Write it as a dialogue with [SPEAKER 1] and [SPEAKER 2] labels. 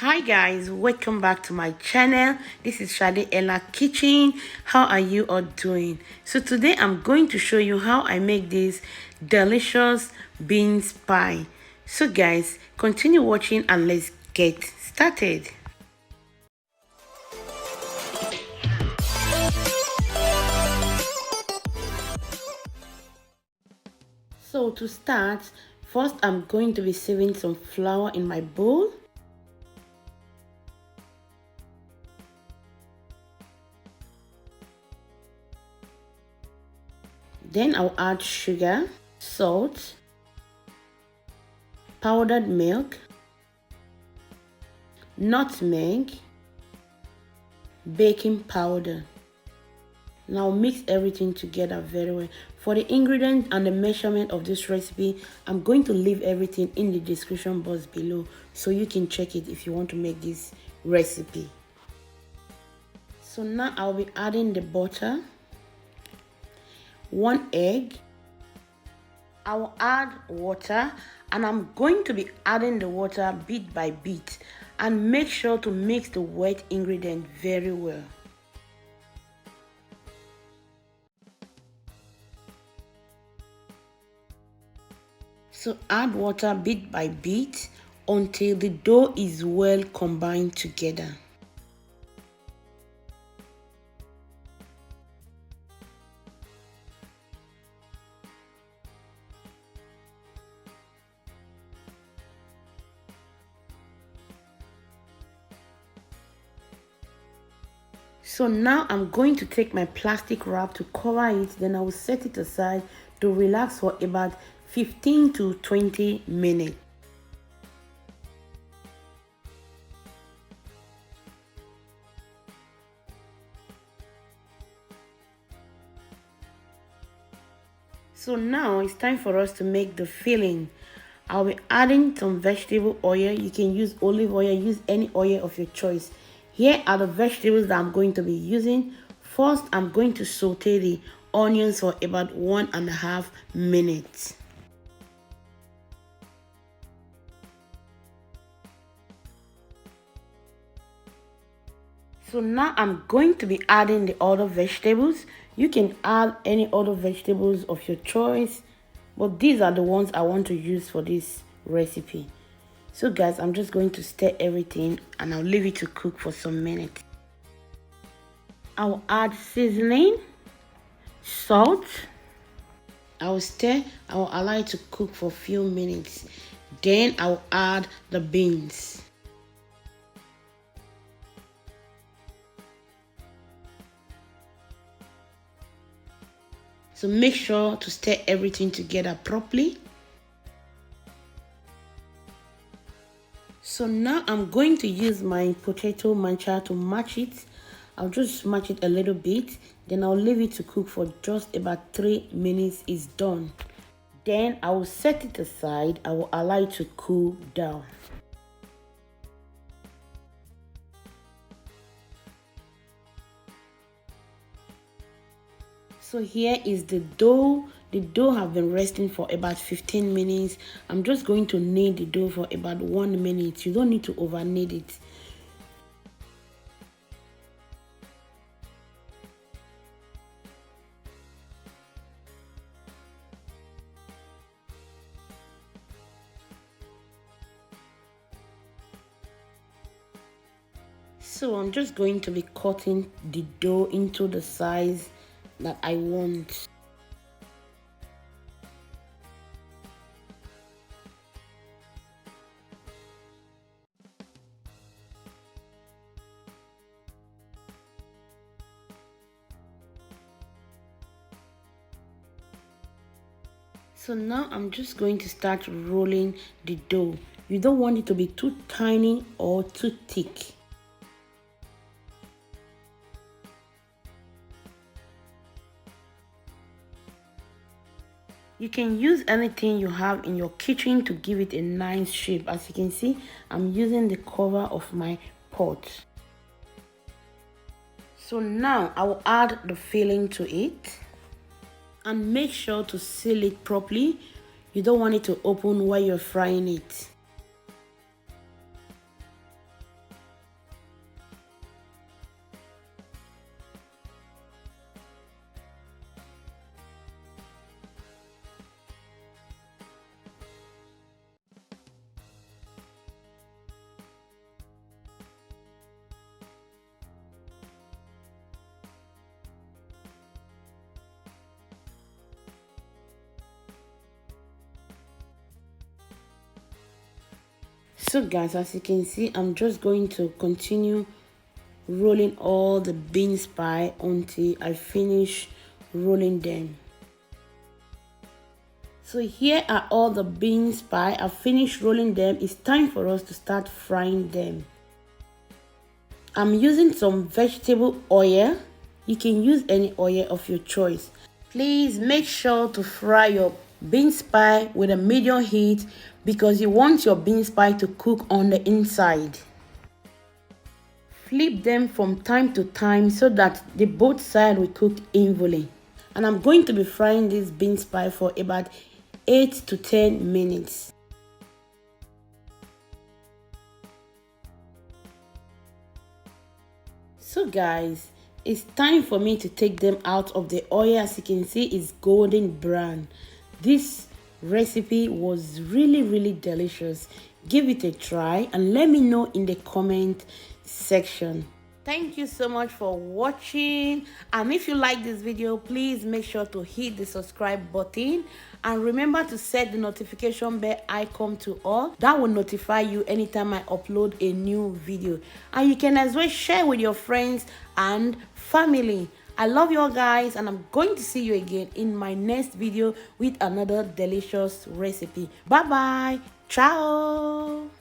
[SPEAKER 1] Hi guys, welcome back to my channel. This is Shade Ella Kitchen. How are you all doing? So today I'm going to show you how I make this delicious beans pie. So guys, continue watching and let's get started. So to start, first I'm going to be sieving some flour in my bowl. Then I'll add sugar, salt, powdered milk, nutmeg, baking powder. Now mix everything together very well. For the ingredients and the measurement of this recipe, I'm going to leave everything in the description box below so you can check it if you want to make this recipe. So now I'll be adding the butter, 1 egg. I will add water and I'm going to be adding the water bit by bit and make sure to mix the wet ingredient very well. So add water bit by bit until the dough is well combined together. So now I'm going to take my plastic wrap to cover it, then I will set it aside to relax for about 15 to 20 minutes. So now it's time for us to make the filling. I'll be adding some vegetable oil. You can use olive oil, use any oil of your choice. Here are the vegetables that I'm going to be using. First, I'm going to saute the onions for about 1.5 minutes. So now I'm going to be adding the other vegetables. You can add any other vegetables of your choice, but these are the ones I want to use for this recipe. So guys, I'm just going to stir everything and I'll leave it to cook for some minutes. I'll add seasoning, salt. I'll stir, I'll allow it to cook for a few minutes. Then I'll add the beans. So make sure to stir everything together properly. So now I'm going to use my potato masher to mash it. I'll just mash it a little bit. Then I'll leave it to cook for just about 3 minutes. It's done. Then I will set it aside. I will allow it to cool down. So here is the dough. The dough have been resting for about 15 minutes. I'm just going to knead the dough for about 1 minute. You don't need to over knead it. So I'm just going to be cutting the dough into the size that I want. So now I'm just going to start rolling the dough. You don't want it to be too tiny or too thick. You can use anything you have in your kitchen to give it a nice shape. As you can see, I'm using the cover of my pot. So now I will add the filling to it and make sure to seal it properly. You don't want it to open while you're frying it. So guys, as you can see, I'm just going to continue rolling all the beans pie until I finish rolling them. So here are all the beans pie. I've finished rolling them. It's time for us to start frying them. I'm using some vegetable oil. You can use any oil of your choice. Please make sure to fry your beans pie with a medium heat because you want your beans pie to cook on the inside. Flip them from time to time so that the both sides will cook evenly. And I'm going to be frying this beans pie for about 8 to 10 minutes. So guys, it's time for me to take them out of the oil. As you can see, it's golden brown. This recipe was really delicious. Give it a try and let me know in the comment section. Thank you so much for watching, and if you like this video, please make sure to hit the subscribe button and remember to set the notification bell icon to all. That will notify you anytime I upload a new video, and you can as well share with your friends and family. I love you all guys, and I'm going to see you again in my next video with another delicious recipe. Bye bye. Ciao.